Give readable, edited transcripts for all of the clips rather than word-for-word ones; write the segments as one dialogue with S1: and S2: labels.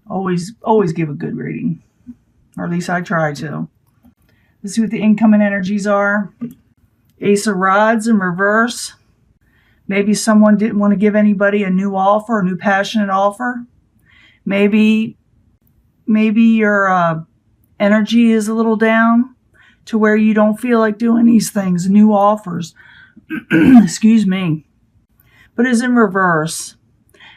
S1: Always give a good reading. Or at least I try to. Let's see what the incoming energies are. Ace of Rods in reverse. Maybe someone didn't want to give anybody a new offer, a new passionate offer. Maybe your energy is a little down to where you don't feel like doing these things, new offers. Excuse me. But it's in reverse.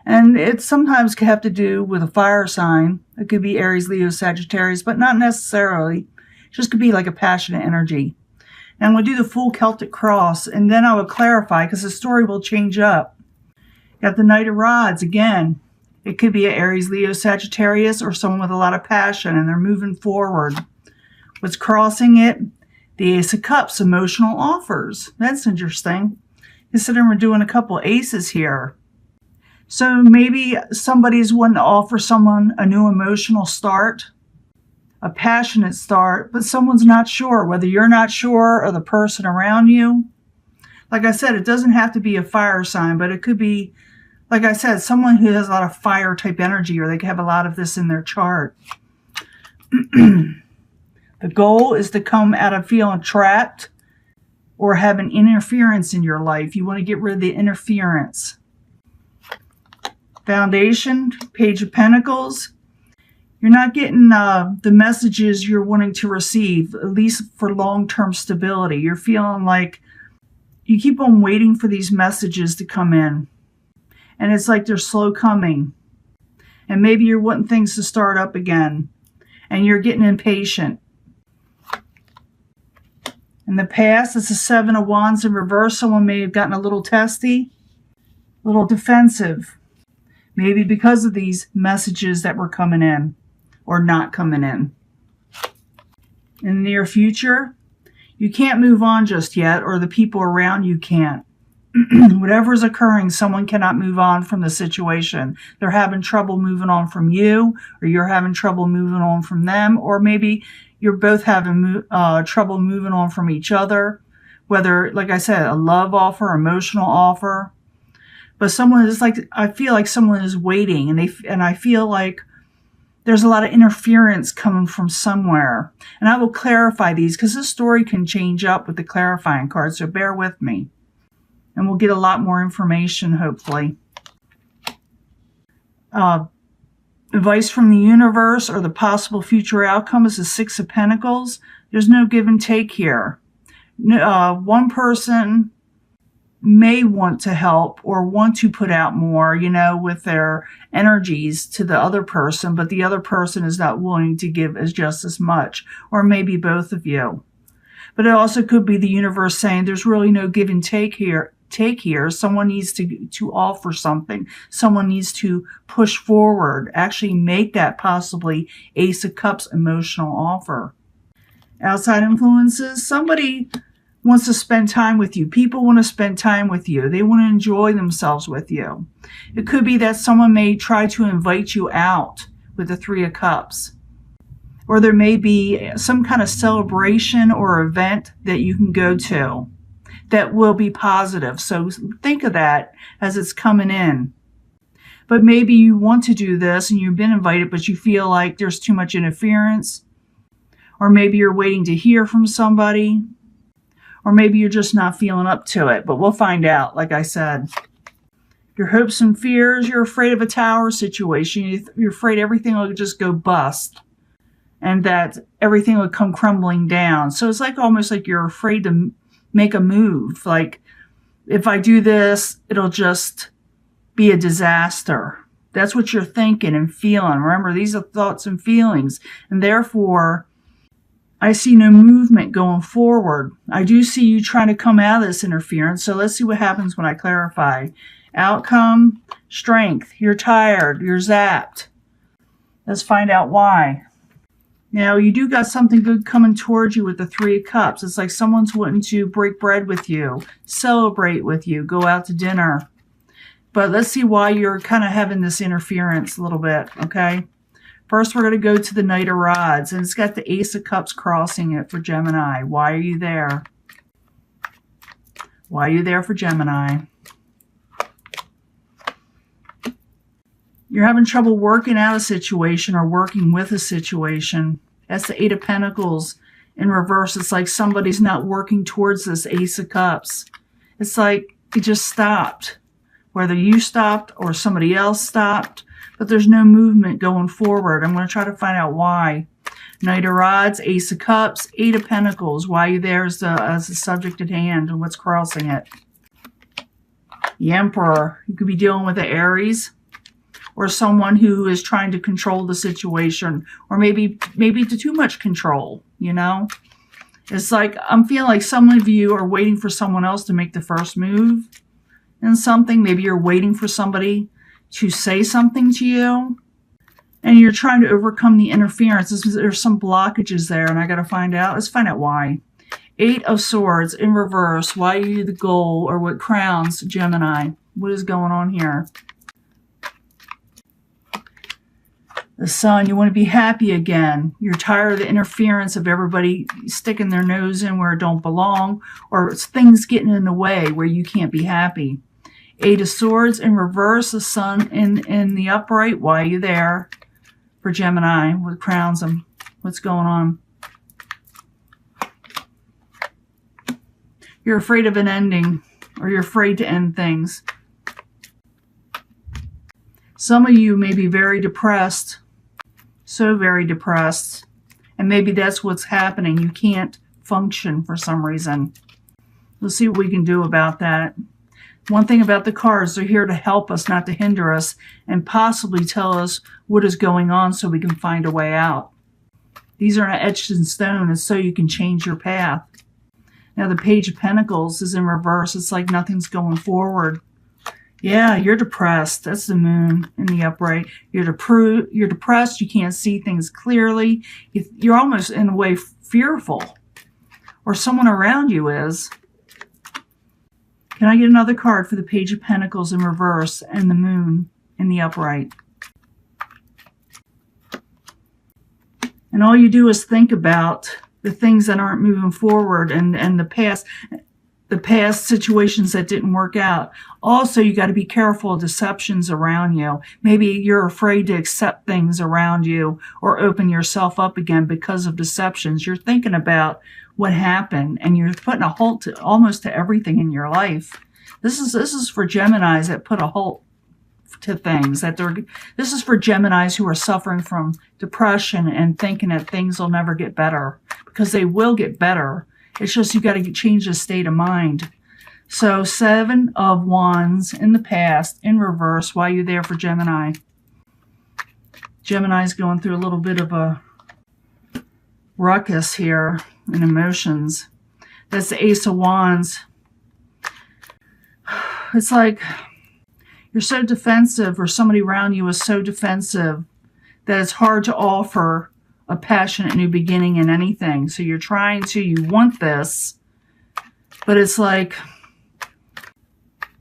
S1: And it sometimes can have to do with a fire sign. It could be Aries, Leo, Sagittarius, but not necessarily. It just could be like a passionate energy. And I'm going to do the full Celtic cross, and then I will clarify because the story will change up. Got the Knight of Rods again. It could be an Aries, Leo, Sagittarius, or someone with a lot of passion, and they're moving forward. What's crossing it? The Ace of Cups, emotional offers. That's interesting. Considering we're doing a couple aces here. So maybe somebody's wanting to offer someone a new emotional start, a passionate start, but someone's not sure, whether you're not sure or the person around you. Like I said, it doesn't have to be a fire sign, but it could be, like I said, someone who has a lot of fire type energy, or they could have a lot of this in their chart. The goal is to come out of feeling trapped or having interference in your life. You want to get rid of the interference. Foundation, Page of Pentacles. You're not getting the messages you're wanting to receive, at least for long-term stability. You're feeling like you keep on waiting for these messages to come in. And it's like they're slow coming. And maybe you're wanting things to start up again. And you're getting impatient. In the past, it's the Seven of Wands in reverse. Someone may have gotten a little testy, a little defensive. Maybe because of these messages that were coming in or not coming in. In the near future, you can't move on just yet, or the people around you can't. Whatever is occurring, someone cannot move on from the situation. They're having trouble moving on from you, or you're having trouble moving on from them, or maybe you're both having trouble moving on from each other. Whether, like I said, a love offer, emotional offer. But someone is like, I feel like someone is waiting, and I feel like there's a lot of interference coming from somewhere. And I will clarify these because this story can change up with the clarifying cards, so bear with me. And we'll get a lot more information, hopefully. Advice from the universe or the possible future outcome is the Six of Pentacles. There's no give and take here. One person may want to help or want to put out more, with their energies to the other person, but the other person is not willing to give just as much, or maybe both of you. But it also could be the universe saying there's really no give and take here. Someone needs to offer something. Someone needs to push forward, actually make that possibly Ace of Cups emotional offer. Outside influences, somebody wants to spend time with you. People want to spend time with you. They want to enjoy themselves with you. It could be that someone may try to invite you out with the Three of Cups. Or there may be some kind of celebration or event that you can go to that will be positive. So think of that as it's coming in. But maybe you want to do this and you've been invited, but you feel like there's too much interference. Or maybe you're waiting to hear from somebody. Or maybe you're just not feeling up to it. But we'll find out, like I said. Your hopes and fears, you're afraid of a tower situation. You're afraid everything will just go bust. And that everything will come crumbling down. So it's like almost like you're afraid to make a move. Like, if I do this, it'll just be a disaster. That's what you're thinking and feeling. Remember, these are thoughts and feelings. And therefore, I see no movement going forward. I do see you trying to come out of this interference. So let's see what happens when I clarify. Outcome, strength. You're tired. You're zapped. Let's find out why. Now, you do got something good coming towards you with the Three of Cups. It's like someone's wanting to break bread with you, celebrate with you, go out to dinner. But let's see why you're kind of having this interference a little bit, okay? First, we're going to go to the Knight of Rods, and it's got the Ace of Cups crossing it for Gemini. Why are you there? Why are you there for Gemini? You're having trouble working out a situation or working with a situation. That's the Eight of Pentacles in reverse. It's like somebody's not working towards this Ace of Cups. It's like it just stopped. Whether you stopped or somebody else stopped, but there's no movement going forward. I'm going to try to find out why. Knight of Rods, Ace of Cups, Eight of Pentacles. Why are you there as the subject at hand and what's crossing it? The Emperor. You could be dealing with the Aries or someone who is trying to control the situation, or maybe too much control, you know? It's like I'm feeling like some of you are waiting for someone else to make the first move in something. Maybe you're waiting for somebody to say something to you, and you're trying to overcome the interference. There's some blockages there, and I got to find out. Let's find out why. Eight of Swords in reverse. Why are you the goal, or what crowns Gemini? What is going on here? The Sun, you want to be happy again. You're tired of the interference of everybody sticking their nose in where it don't belong, or things getting in the way where you can't be happy. Eight of Swords in reverse, the Sun in the upright. Why are you there for Gemini? What crowns them? What's going on? You're afraid of an ending, or you're afraid to end things. Some of you may be very depressed, so very depressed, and maybe that's what's happening. You can't function for some reason. We'll see what we can do about that. One thing about the cards, they're here to help us, not to hinder us, and possibly tell us what is going on so we can find a way out. These are not etched in stone, and so you can change your path. Now, the Page of Pentacles is in reverse. It's like nothing's going forward. Yeah, you're depressed. That's the Moon in the upright. You're depressed. You can't see things clearly. You're almost, in a way, fearful. Or someone around you is. Can I get another card for the Page of Pentacles in reverse and the Moon in the upright? And all you do is think about the things that aren't moving forward and the past situations that didn't work out. Also, you got to be careful of deceptions around you. Maybe you're afraid to accept things around you or open yourself up again because of deceptions. You're thinking about what happened, and you're putting a halt to almost to everything in your life. This is for Geminis that put a halt to things. This is for Geminis who are suffering from depression and thinking that things will never get better, because they will get better. It's just you got to change the state of mind. So 7 of Wands in the past, in reverse. Why are you there for Gemini? Gemini's going through a little bit of a ruckus here in emotions. That's the Ace of Wands. It's like you're so defensive, or somebody around you is so defensive that it's hard to offer a passionate new beginning in anything. So you're trying to, you want this, but it's like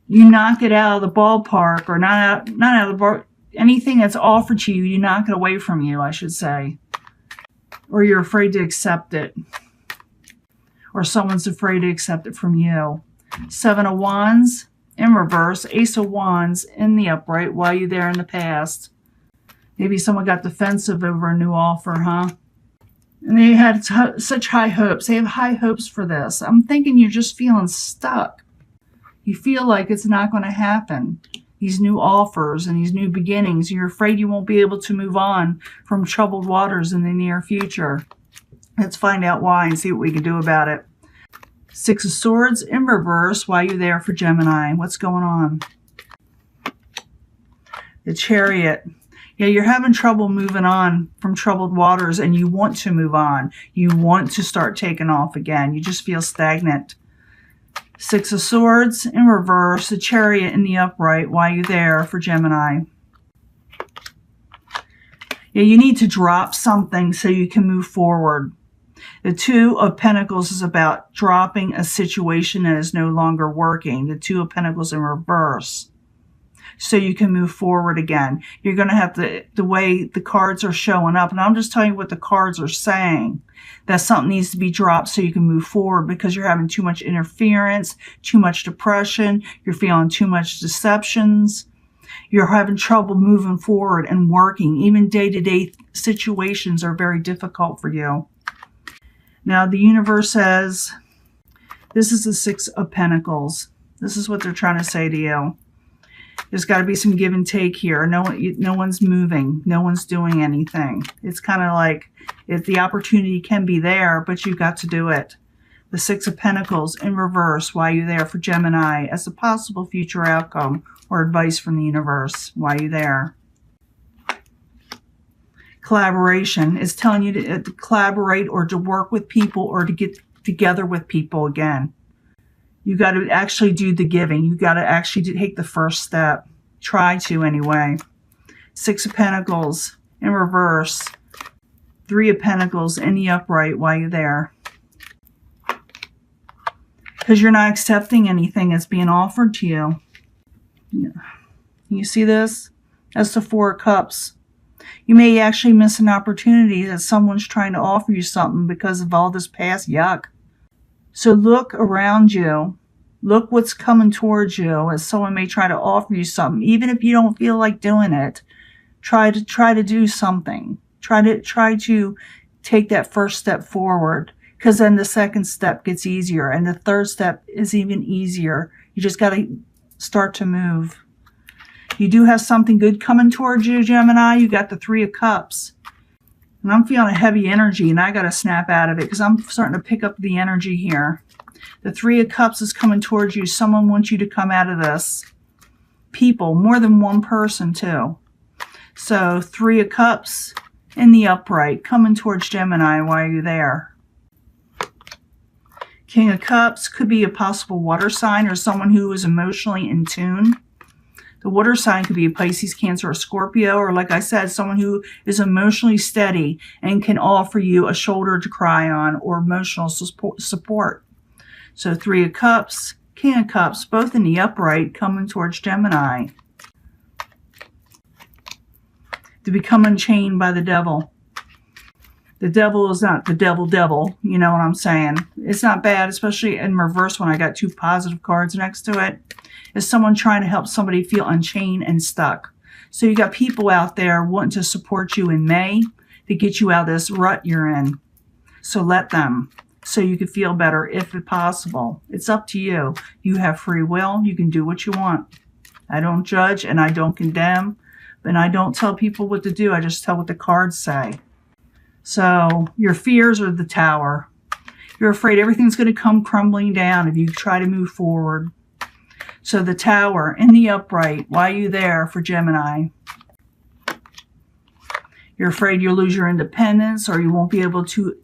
S1: you knock it out of the ballpark, or not out of the bar. Anything that's offered to you, you knock it away from you, I should say. Or you're afraid to accept it. Or someone's afraid to accept it from you. 7 of Wands in reverse. Ace of Wands in the upright. Why are you there in the past? Maybe someone got defensive over a new offer, huh? And they had such high hopes. They have high hopes for this. I'm thinking you're just feeling stuck. You feel like it's not going to happen. These new offers and these new beginnings. You're afraid you won't be able to move on from troubled waters in the near future. Let's find out why and see what we can do about it. 6 of Swords in reverse. Why are you there for Gemini? What's going on? The Chariot. Yeah, you're having trouble moving on from troubled waters, and you want to move on. You want to start taking off again. You just feel stagnant. 6 of Swords in reverse. The Chariot in the upright. Why are you there for Gemini? Yeah, you need to drop something so you can move forward. The 2 of Pentacles is about dropping a situation that is no longer working. The 2 of Pentacles in reverse. So you can move forward again. You're going to have the way the cards are showing up. And I'm just telling you what the cards are saying. That something needs to be dropped so you can move forward, because you're having too much interference, too much depression. You're feeling too much deceptions. You're having trouble moving forward and working. Even day-to-day situations are very difficult for you. Now, the universe says, this is the Six of Pentacles. This is what they're trying to say to you. There's got to be some give and take here. No one's moving. No one's doing anything. It's kind of like if the opportunity can be there, but you've got to do it. The Six of Pentacles in reverse. Why are you there for Gemini as a possible future outcome or advice from the universe? Why are you there? Collaboration is telling you to collaborate or to work with people or to get together with people again. You got to actually do the giving. You got to actually take the first step. Try to anyway. Six of Pentacles in reverse. Three of Pentacles in the upright. Why are you there? Because you're not accepting anything that's being offered to you. Yeah. You see this? That's the Four of Cups. You may actually miss an opportunity that someone's trying to offer you something because of all this past yuck. So look around you. Look what's coming towards you as someone may try to offer you something. Even if you don't feel like doing it, try to do something. Try to take that first step forward, because then the second step gets easier and the third step is even easier. You just got to start to move. You do have something good coming towards you, Gemini. You got the Three of Cups. And I'm feeling a heavy energy, and I got to snap out of it because I'm starting to pick up the energy here. The Three of Cups is coming towards you. Someone wants you to come out of this. People, more than one person too. So Three of Cups in the upright, coming towards Gemini. Why are you there? King of Cups could be a possible water sign or someone who is emotionally in tune. The water sign could be a Pisces, Cancer, or Scorpio, or like I said, someone who is emotionally steady and can offer you a shoulder to cry on or emotional support. So Three of Cups, King of Cups, both in the upright, coming towards Gemini. To become unchained by the devil. The devil is not the devil, you know what I'm saying? It's not bad, especially in reverse when I got two positive cards next to it. Is someone trying to help somebody feel unchained and stuck. So you got people out there wanting to support you in May to get you out of this rut you're in. So let them, so you can feel better if possible. It's up to you. You have free will. You can do what you want. I don't judge and I don't condemn. And I don't tell people what to do. I just tell what the cards say. So your fears are the Tower. You're afraid everything's going to come crumbling down if you try to move forward. So the Tower in the upright. Why are you there for Gemini? You're afraid you'll lose your independence, or you won't be able to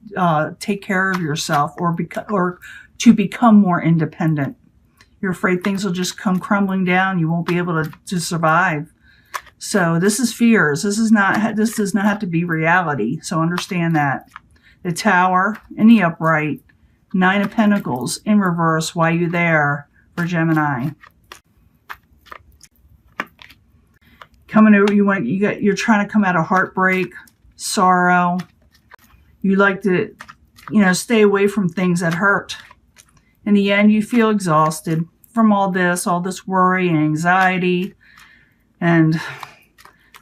S1: take care of yourself, or to become more independent. You're afraid things will just come crumbling down. You won't be able to survive. So this is fears. This does not have to be reality. So understand that. The Tower in the upright. Nine of Pentacles in reverse. Why are you there for Gemini? You're trying to come out of heartbreak, sorrow. You like to, stay away from things that hurt. In the end, you feel exhausted from all this worry and anxiety and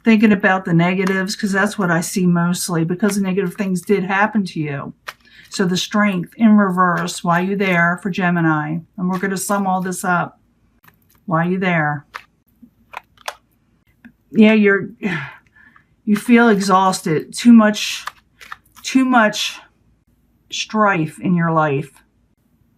S1: thinking about the negatives, because that's what I see mostly, because the negative things did happen to you. So the Strength in reverse. Why are you there for Gemini? And we're going to sum all this up. Why are you there? Yeah, you feel exhausted. Too much strife in your life.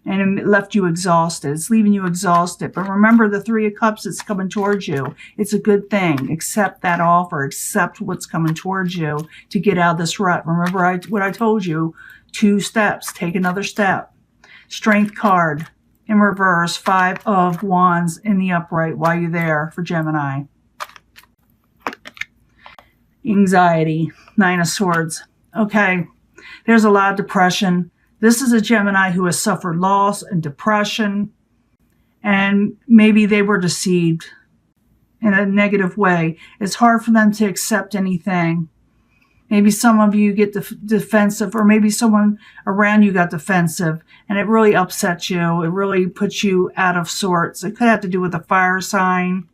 S1: And it left you exhausted. It's leaving you exhausted. But remember the Three of Cups that's coming towards you. It's a good thing. Accept that offer. Accept what's coming towards you to get out of this rut. Remember what I told you. 2 steps. Take another step. Strength card in reverse. 5 of Wands in the upright. Why are you there for Gemini? Anxiety. 9 of Swords. Okay. There's a lot of depression. This is a Gemini who has suffered loss and depression, and maybe they were deceived in a negative way. It's hard for them to accept anything. Maybe some of you get defensive, or maybe someone around you got defensive, and it really upsets you. It really puts you out of sorts. It could have to do with a fire sign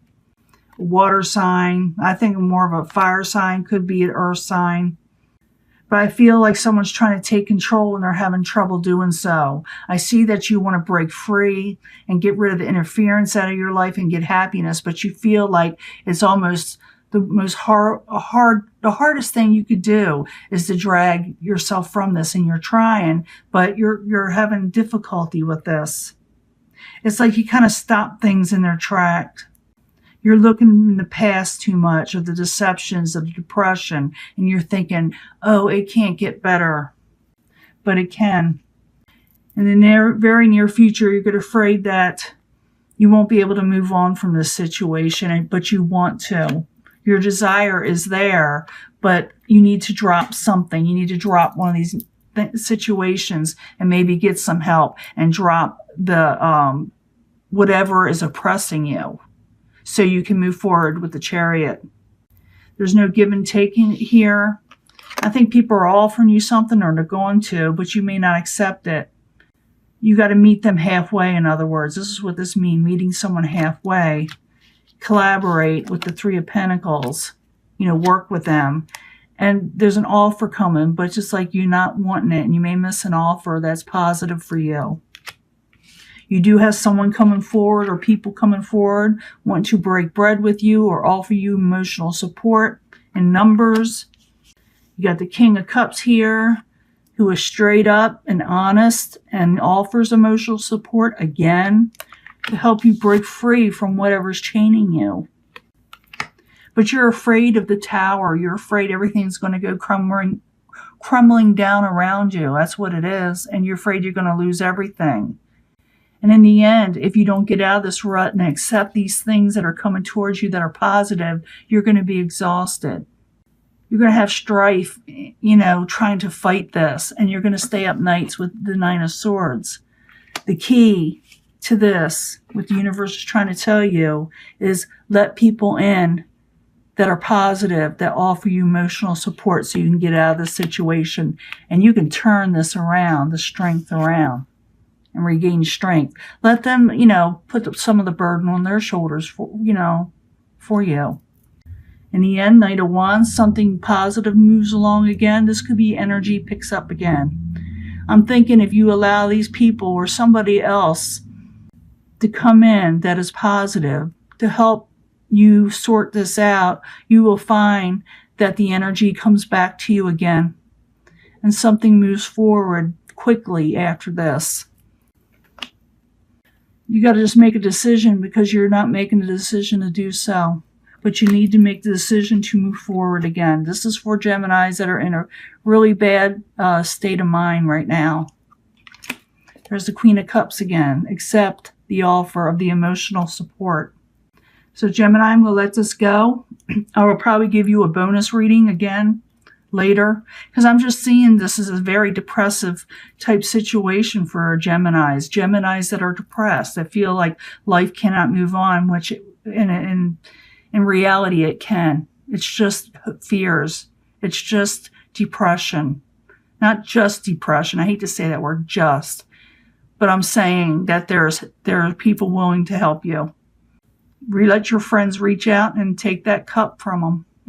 S1: water sign. I think more of a fire sign, could be an earth sign. But I feel like someone's trying to take control and they're having trouble doing so. I see that you want to break free and get rid of the interference out of your life and get happiness, but you feel like it's almost the hardest thing you could do is to drag yourself from this, and you're trying, but you're having difficulty with this. It's like you kind of stop things in their track. You're looking in the past too much, of the deceptions, of the depression, and you're thinking, oh, it can't get better. But it can. In the very near future, you're afraid that you won't be able to move on from this situation, but you want to. Your desire is there, but you need to drop something. You need to drop one of these situations and maybe get some help and drop the whatever is oppressing you, so you can move forward with the Chariot. There's no give and take here. I think people are offering you something, or they're going to, but you may not accept it. You got to meet them halfway, in other words. This is what this means, meeting someone halfway. Collaborate with the Three of Pentacles. Work with them. And there's an offer coming, but it's just like you not wanting it, and you may miss an offer that's positive for you. You do have someone coming forward, or people coming forward, want to break bread with you or offer you emotional support in numbers. You got the King of Cups here, who is straight up and honest and offers emotional support again to help you break free from whatever's chaining you. But you're afraid of the Tower. You're afraid everything's going to go crumbling down around you. That's what it is. And you're afraid you're going to lose everything. And in the end, if you don't get out of this rut and accept these things that are coming towards you that are positive, you're going to be exhausted. You're going to have strife, trying to fight this. And you're going to stay up nights with the Nine of Swords. The key to this, what the universe is trying to tell you, is let people in that are positive, that offer you emotional support, so you can get out of this situation. And you can turn this around, the strength around, and regain strength. Let them, put some of the burden on their shoulders for you. In the end, Knight of Wands, something positive moves along again. This could be energy picks up again. I'm thinking if you allow these people or somebody else to come in that is positive to help you sort this out, you will find that the energy comes back to you again. And something moves forward quickly after this. You got to just make a decision, because you're not making the decision to do so. But you need to make the decision to move forward again. This is for Geminis that are in a really bad state of mind right now. There's the Queen of Cups again. Accept the offer of the emotional support. So Gemini, I'm going to let this go. I will probably give you a bonus reading again later, because I'm just seeing this as a very depressive type situation for Geminis that are depressed, that feel like life cannot move on, which in reality it can. It's just fears. It's just depression. Not just depression. I hate to say that word, just. But I'm saying that there are people willing to help you. Let your friends reach out and take that cup from them.